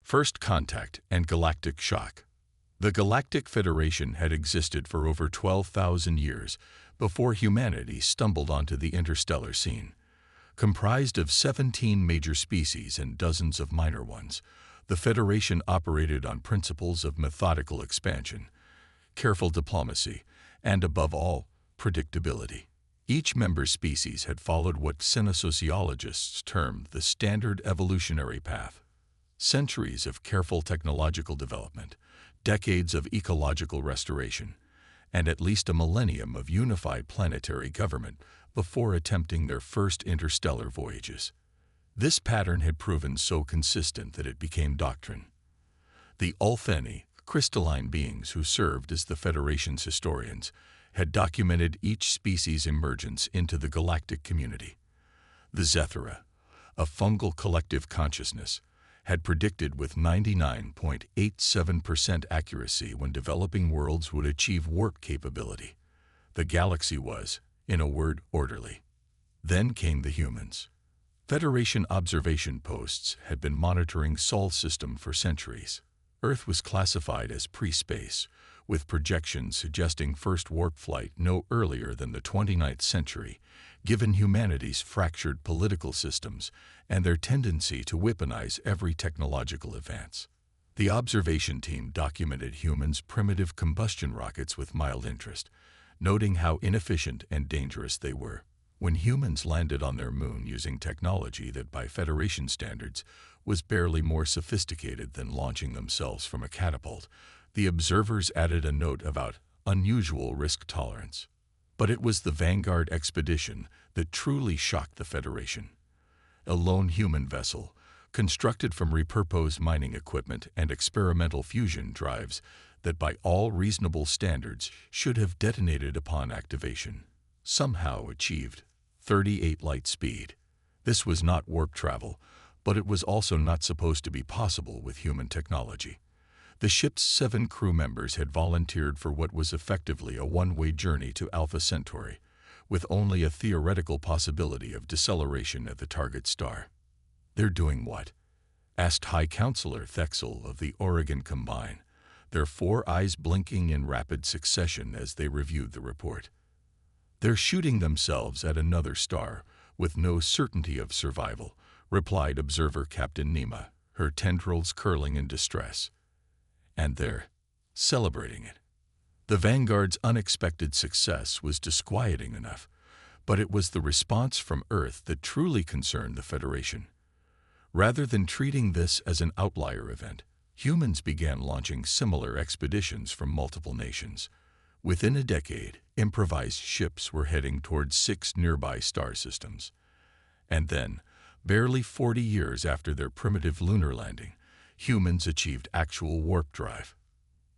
First Contact and Galactic Shock. The Galactic Federation had existed for over 12,000 years before humanity stumbled onto the interstellar scene. Comprised of 17 major species and dozens of minor ones, the Federation operated on principles of methodical expansion, careful diplomacy, and above all, predictability. Each member species had followed what sociologists term the standard evolutionary path. Centuries of careful technological development, decades of ecological restoration, and at least a millennium of unified planetary government before attempting their first interstellar voyages. This pattern had proven so consistent that it became doctrine. The Ultheni, crystalline beings who served as the Federation's historians, had documented each species' emergence into the galactic community. The Zethera, a fungal collective consciousness, had predicted with 99.87% accuracy when developing worlds would achieve warp capability. The galaxy was, in a word, orderly. Then came the humans. Federation observation posts had been monitoring Sol system for centuries. Earth was classified as pre-space, with projections suggesting first warp flight no earlier than the 29th century, given humanity's fractured political systems and their tendency to weaponize every technological advance. The observation team documented humans' primitive combustion rockets with mild interest, noting how inefficient and dangerous they were. When humans landed on their moon using technology that by Federation standards was barely more sophisticated than launching themselves from a catapult, the observers added a note about unusual risk tolerance. But it was the Vanguard expedition that truly shocked the Federation. A lone human vessel, constructed from repurposed mining equipment and experimental fusion drives that by all reasonable standards should have detonated upon activation, somehow achieved 38 light speed. This was not warp travel, but it was also not supposed to be possible with human technology. The ship's 7 crew members had volunteered for what was effectively a one-way journey to Alpha Centauri, with only a theoretical possibility of deceleration at the target star. "They're doing what?" asked High Counselor Thexel of the Oregon Combine, their 4 eyes blinking in rapid succession as they reviewed the report. "They're shooting themselves at another star, with no certainty of survival," replied Observer Captain Nima, her tendrils curling in distress. "And they're celebrating it." The Vanguard's unexpected success was disquieting enough, but it was the response from Earth that truly concerned the Federation. Rather than treating this as an outlier event, humans began launching similar expeditions from multiple nations. Within a decade, improvised ships were heading towards 6 nearby star systems. And then, barely 40 years after their primitive lunar landing, humans achieved actual warp drive.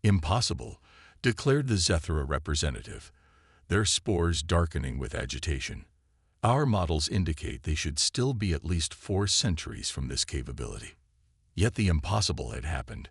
"Impossible," declared the Zethera representative, their spores darkening with agitation. "Our models indicate they should still be at least 4 centuries from this capability." Yet the impossible had happened.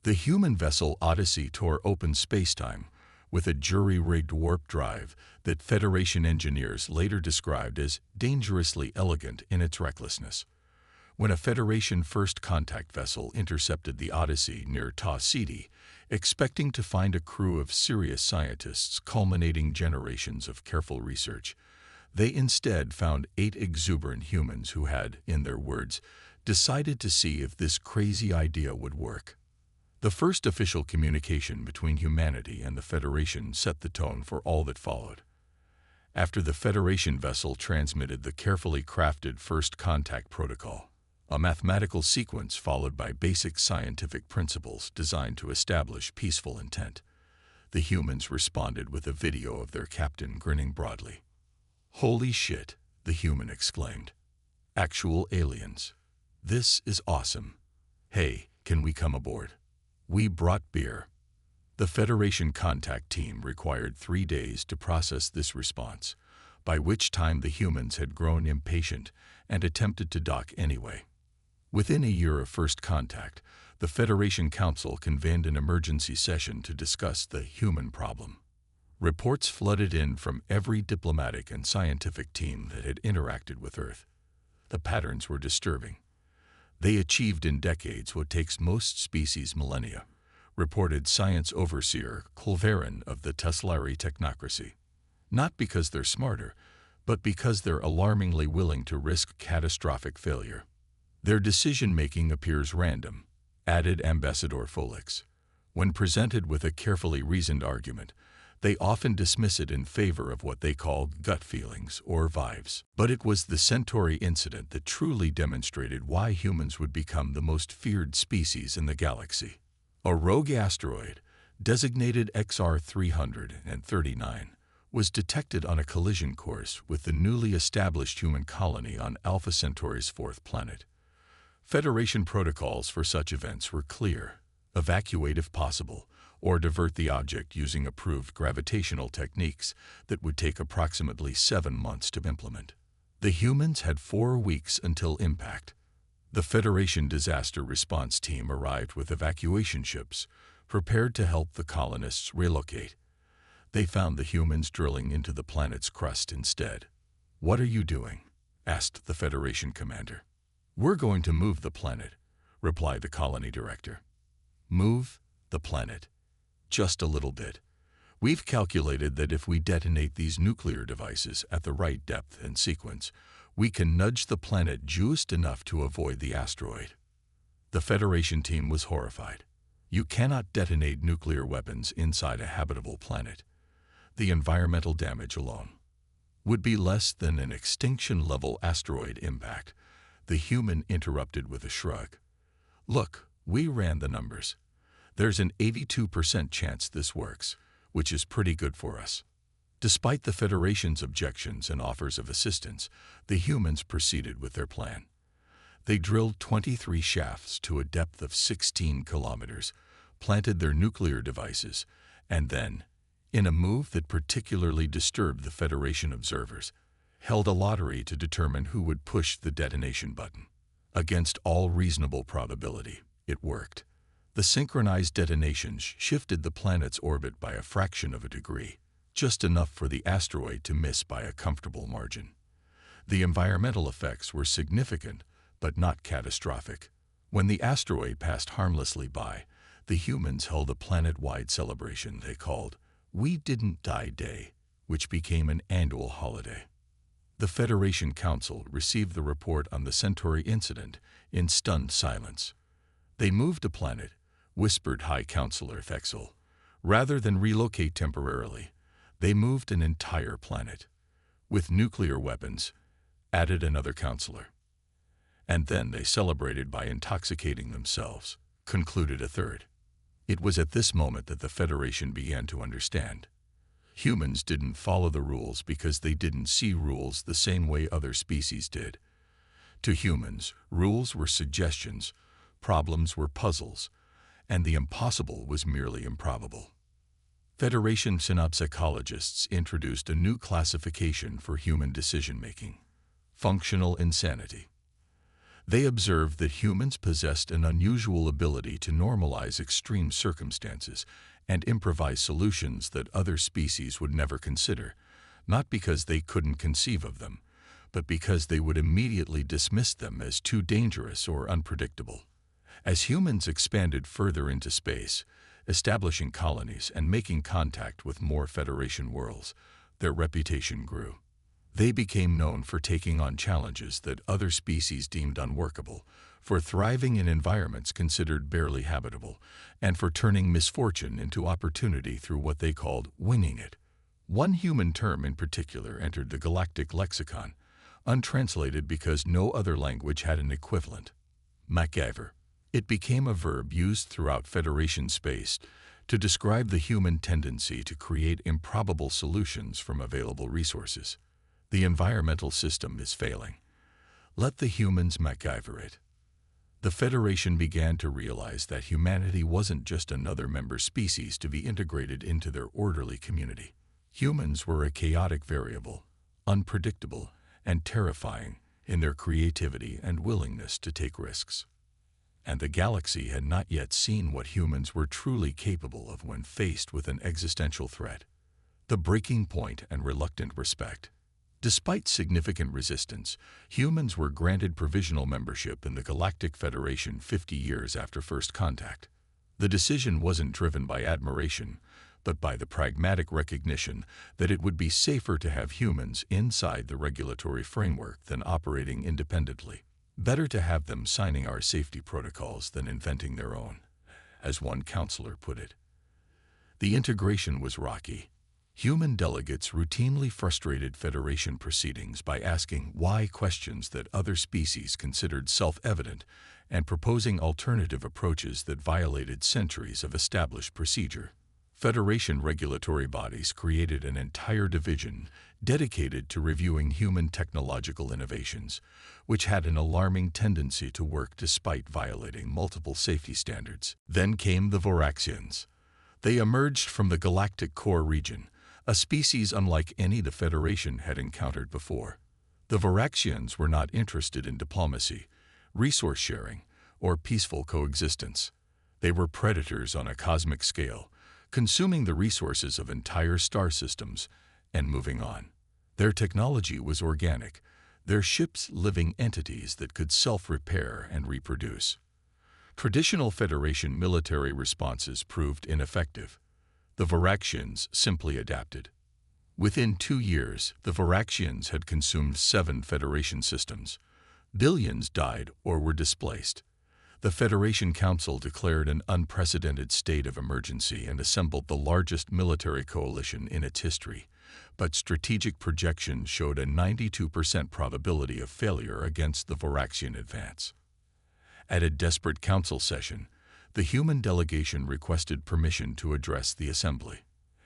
The human vessel Odyssey tore open spacetime with a jury-rigged warp drive that Federation engineers later described as dangerously elegant in its recklessness. When a Federation first contact vessel intercepted the Odyssey near Ta Ceti, expecting to find a crew of serious scientists culminating generations of careful research, they instead found 8 exuberant humans who had, in their words, decided to see if this crazy idea would work. The first official communication between humanity and the Federation set the tone for all that followed. After the Federation vessel transmitted the carefully crafted first contact protocol, a mathematical sequence followed by basic scientific principles designed to establish peaceful intent, the humans responded with a video of their captain grinning broadly. "Holy shit," the human exclaimed. "Actual aliens. This is awesome. Hey, can we come aboard? We brought beer." The Federation contact team required 3 days to process this response, by which time the humans had grown impatient and attempted to dock anyway. Within a year of first contact, the Federation Council convened an emergency session to discuss the human problem. Reports flooded in from every diplomatic and scientific team that had interacted with Earth. The patterns were disturbing. They achieved in decades what takes most species millennia, reported science overseer Culverin of the Teslari technocracy. Not because they're smarter, but because they're alarmingly willing to risk catastrophic failure. Their decision-making appears random, added Ambassador Folix. When presented with a carefully reasoned argument, they often dismiss it in favor of what they called gut feelings or vibes. But it was the Centauri incident that truly demonstrated why humans would become the most feared species in the galaxy. A rogue asteroid, designated XR 339, was detected on a collision course with the newly established human colony on Alpha Centauri's fourth planet. Federation protocols for such events were clear: evacuate if possible, or divert the object using approved gravitational techniques that would take approximately 7 months to implement. The humans had 4 weeks until impact. The Federation disaster response team arrived with evacuation ships, prepared to help the colonists relocate. They found the humans drilling into the planet's crust instead. "What are you doing?" asked the Federation commander. "We're going to move the planet," replied the colony director. "Move the planet. Just a little bit. We've calculated that if we detonate these nuclear devices at the right depth and sequence, we can nudge the planet just enough to avoid the asteroid." The Federation team was horrified. You cannot detonate nuclear weapons inside a habitable planet. The environmental damage alone would be less than an extinction-level asteroid impact. The human interrupted with a shrug. "Look, we ran the numbers. There's an 82% chance this works, which is pretty good for us." Despite the Federation's objections and offers of assistance, the humans proceeded with their plan. They drilled 23 shafts to a depth of 16 kilometers, planted their nuclear devices, and then, in a move that particularly disturbed the Federation observers, held a lottery to determine who would push the detonation button. Against all reasonable probability, it worked. The synchronized detonations shifted the planet's orbit by a fraction of a degree, just enough for the asteroid to miss by a comfortable margin. The environmental effects were significant, but not catastrophic. When the asteroid passed harmlessly by, the humans held a planet-wide celebration they called "We Didn't Die Day," which became an annual holiday. The Federation Council received the report on the Centauri incident in stunned silence. "They moved a planet," whispered High Counselor Fexel. "Rather than relocate temporarily, they moved an entire planet. With nuclear weapons," added another counselor. "And then they celebrated by intoxicating themselves," concluded a third. It was at this moment that the Federation began to understand. Humans didn't follow the rules because they didn't see rules the same way other species did. To humans, rules were suggestions, problems were puzzles, and the impossible was merely improbable. Federation synopsychologists introduced a new classification for human decision-making: functional insanity. They observed that humans possessed an unusual ability to normalize extreme circumstances and improvise solutions that other species would never consider, not because they couldn't conceive of them, but because they would immediately dismiss them as too dangerous or unpredictable. As humans expanded further into space, establishing colonies and making contact with more Federation worlds, their reputation grew. They became known for taking on challenges that other species deemed unworkable, for thriving in environments considered barely habitable, and for turning misfortune into opportunity through what they called winging it. One human term in particular entered the Galactic lexicon, untranslated because no other language had an equivalent: MacGyver. It became a verb used throughout Federation space to describe the human tendency to create improbable solutions from available resources. The environmental system is failing. Let the humans MacGyver it. The Federation began to realize that humanity wasn't just another member species to be integrated into their orderly community. Humans were a chaotic variable, unpredictable and terrifying in their creativity and willingness to take risks. And the galaxy had not yet seen what humans were truly capable of when faced with an existential threat: the breaking point and reluctant respect. Despite significant resistance, humans were granted provisional membership in the Galactic Federation 50 years after first contact. The decision wasn't driven by admiration, but by the pragmatic recognition that it would be safer to have humans inside the regulatory framework than operating independently. Better to have them signing our safety protocols than inventing their own, as one counselor put it. The integration was rocky. Human delegates routinely frustrated Federation proceedings by asking why questions that other species considered self-evident and proposing alternative approaches that violated centuries of established procedure. Federation regulatory bodies created an entire division dedicated to reviewing human technological innovations, which had an alarming tendency to work despite violating multiple safety standards. Then came the Voraxians. They emerged from the Galactic core region, a species unlike any the Federation had encountered before. The Voraxians were not interested in diplomacy, resource sharing, or peaceful coexistence. They were predators on a cosmic scale, consuming the resources of entire star systems and moving on. Their technology was organic, their ships living entities that could self-repair and reproduce. Traditional Federation military responses proved ineffective. The Voraxians simply adapted. Within 2 years, the Voraxians had consumed 7 Federation systems. Billions died or were displaced. The Federation Council declared an unprecedented state of emergency and assembled the largest military coalition in its history, but strategic projections showed a 92% probability of failure against the Voraxian advance. At a desperate council session, the human delegation requested permission to address the assembly.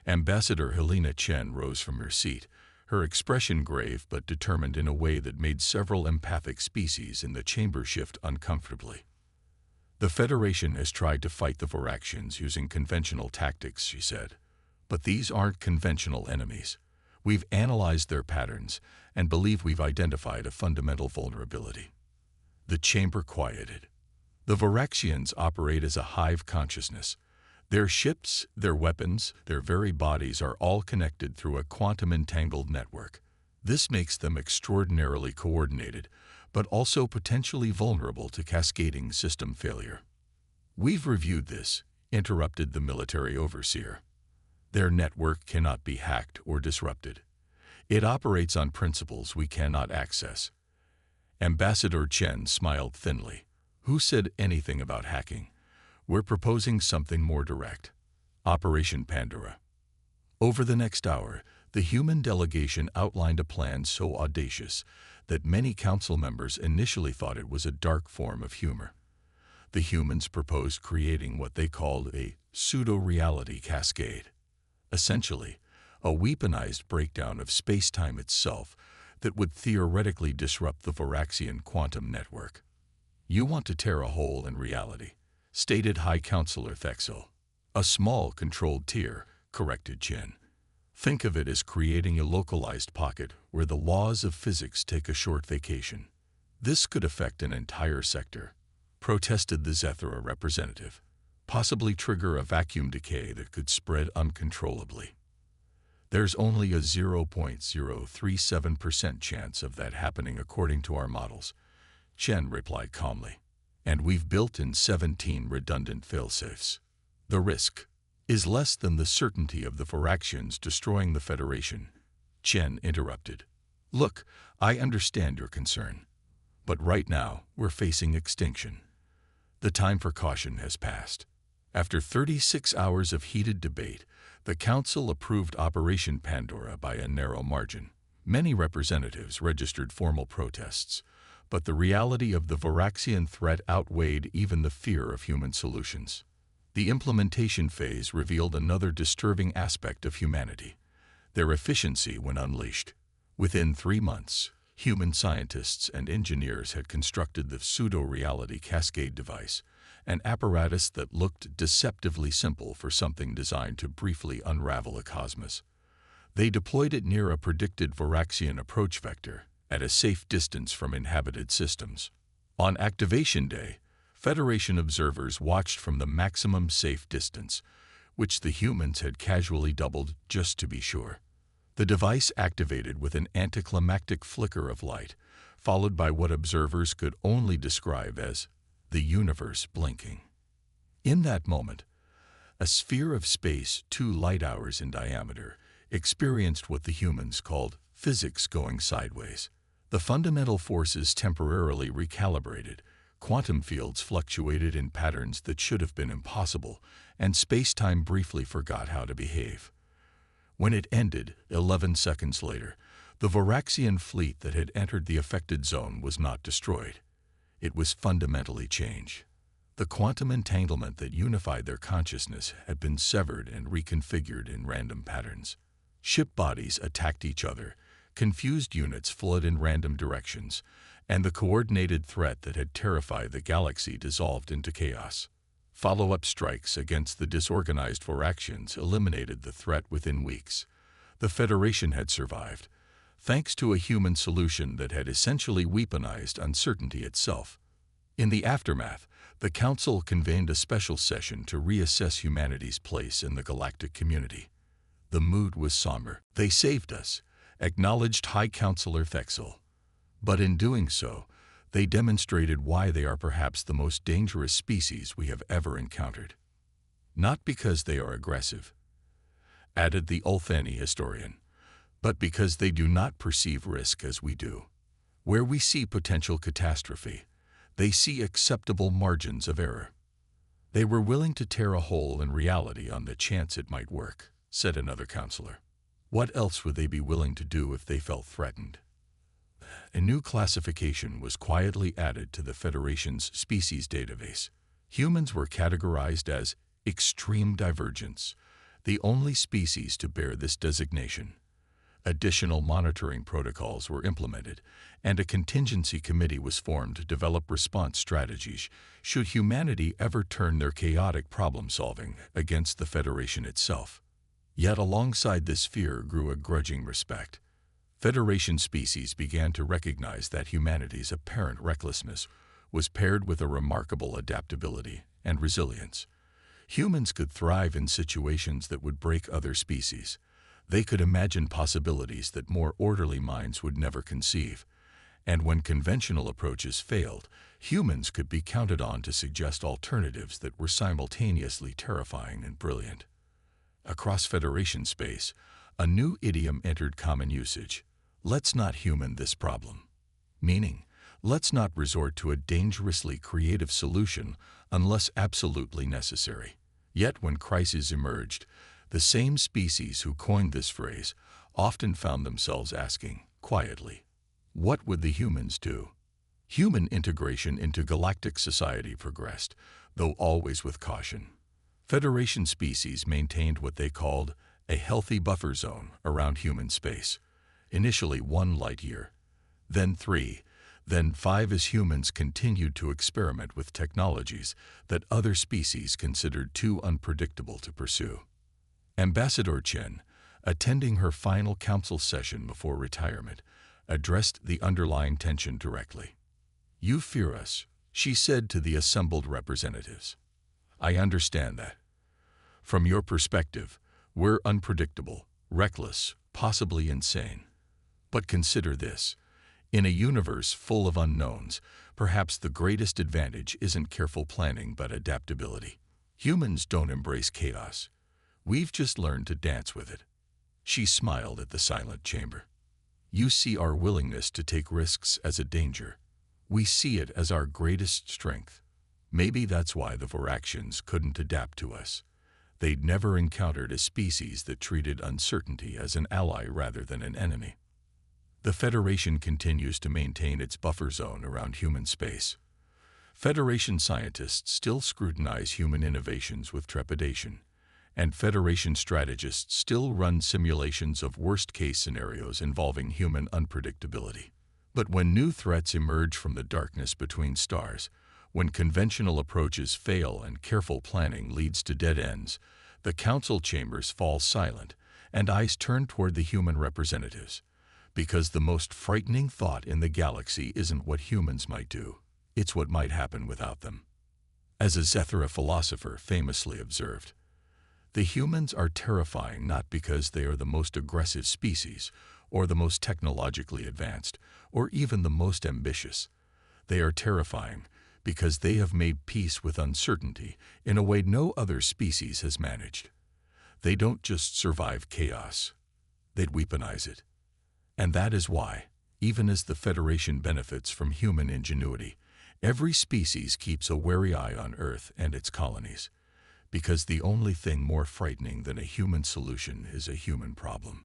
Ambassador Helena Chen rose from her seat, her expression grave but determined in a way that made several empathic species in the chamber shift uncomfortably. The Federation has tried to fight the Voraxians using conventional tactics, she said. But these aren't conventional enemies. We've analyzed their patterns and believe we've identified a fundamental vulnerability. The chamber quieted. The Voraxians operate as a hive consciousness. Their ships, their weapons, their very bodies are all connected through a quantum-entangled network. This makes them extraordinarily coordinated, but also potentially vulnerable to cascading system failure. We've reviewed this, interrupted the military overseer. Their network cannot be hacked or disrupted. It operates on principles we cannot access. Ambassador Chen smiled thinly. Who said anything about hacking? We're proposing something more direct. Operation Pandora. Over the next hour, the human delegation outlined a plan so audacious that many council members initially thought it was a dark form of humor. The humans proposed creating what they called a pseudo-reality cascade. Essentially, a weaponized breakdown of space-time itself that would theoretically disrupt the Voraxian quantum network. You want to tear a hole in reality, stated High Counselor Thexel. A small, controlled tear, corrected Chen. Think of it as creating a localized pocket where the laws of physics take a short vacation. This could affect an entire sector, protested the Zethra representative, possibly trigger a vacuum decay that could spread uncontrollably. There's only a 0.037% chance of that happening according to our models, Chen replied calmly. And we've built in 17 redundant failsafes. The risk is less than the certainty of the Voraxians destroying the Federation, Chen interrupted. Look, I understand your concern. But right now, we're facing extinction. The time for caution has passed. After 36 hours of heated debate, the Council approved Operation Pandora by a narrow margin. Many representatives registered formal protests, but the reality of the Voraxian threat outweighed even the fear of human solutions. The implementation phase revealed another disturbing aspect of humanity, their efficiency when unleashed. Within 3 months, human scientists and engineers had constructed the pseudo-reality cascade device, an apparatus that looked deceptively simple for something designed to briefly unravel a cosmos. They deployed it near a predicted Voraxian approach vector, at a safe distance from inhabited systems. On activation day, Federation observers watched from the maximum safe distance, which the humans had casually doubled just to be sure. The device activated with an anticlimactic flicker of light, followed by what observers could only describe as the universe blinking. In that moment, a sphere of space 2 light hours in diameter experienced what the humans called physics going sideways. The fundamental forces temporarily recalibrated, quantum fields fluctuated in patterns that should have been impossible, and space-time briefly forgot how to behave. When it ended, 11 seconds later, the Voraxian fleet that had entered the affected zone was not destroyed. It was fundamentally changed. The quantum entanglement that unified their consciousness had been severed and reconfigured in random patterns. Ship bodies attacked each other, confused units fled in random directions, and the coordinated threat that had terrified the galaxy dissolved into chaos. Follow-up strikes against the disorganized Voraxians eliminated the threat within weeks. The Federation had survived, thanks to a human solution that had essentially weaponized uncertainty itself. In the aftermath, the Council convened a special session to reassess humanity's place in the galactic community. The mood was somber. "They saved us," acknowledged High Counselor Thexel. But in doing so, they demonstrated why they are perhaps the most dangerous species we have ever encountered. Not because they are aggressive, added the Ulthani historian, but because they do not perceive risk as we do. Where we see potential catastrophe, they see acceptable margins of error. They were willing to tear a hole in reality on the chance it might work, said another counselor. What else would they be willing to do if they felt threatened? A new classification was quietly added to the Federation's species database. Humans were categorized as extreme divergence, the only species to bear this designation. Additional monitoring protocols were implemented, and a contingency committee was formed to develop response strategies should humanity ever turn their chaotic problem-solving against the Federation itself. Yet alongside this fear grew a grudging respect. Federation species began to recognize that humanity's apparent recklessness was paired with a remarkable adaptability and resilience. Humans could thrive in situations that would break other species. They could imagine possibilities that more orderly minds would never conceive. And when conventional approaches failed, humans could be counted on to suggest alternatives that were simultaneously terrifying and brilliant. Across Federation space, a new idiom entered common usage. Let's not human this problem. Meaning, let's not resort to a dangerously creative solution unless absolutely necessary. Yet when crises emerged, the same species who coined this phrase often found themselves asking, quietly, what would the humans do? Human integration into galactic society progressed, though always with caution. Federation species maintained what they called a healthy buffer zone around human space, initially 1 light year, then 3, then 5 as humans continued to experiment with technologies that other species considered too unpredictable to pursue. Ambassador Chen, attending her final council session before retirement, addressed the underlying tension directly. "You fear us," she said to the assembled representatives. "I understand that. From your perspective, we're unpredictable, reckless, possibly insane. But consider this. In a universe full of unknowns, perhaps the greatest advantage isn't careful planning but adaptability. Humans don't embrace chaos. We've just learned to dance with it." She smiled at the silent chamber. "You see our willingness to take risks as a danger. We see it as our greatest strength. Maybe that's why the Voraxians couldn't adapt to us. They'd never encountered a species that treated uncertainty as an ally rather than an enemy." The Federation continues to maintain its buffer zone around human space. Federation scientists still scrutinize human innovations with trepidation, and Federation strategists still run simulations of worst-case scenarios involving human unpredictability. But when new threats emerge from the darkness between stars, when conventional approaches fail and careful planning leads to dead ends, the council chambers fall silent and eyes turn toward the human representatives. Because the most frightening thought in the galaxy isn't what humans might do, it's what might happen without them. As a Zethara philosopher famously observed, The humans are terrifying not because they are the most aggressive species, or the most technologically advanced, or even the most ambitious. They are terrifying because they have made peace with uncertainty in a way no other species has managed. They don't just survive chaos, they weaponize it. And that is why, even as the Federation benefits from human ingenuity, every species keeps a wary eye on Earth and its colonies, because the only thing more frightening than a human solution is a human problem.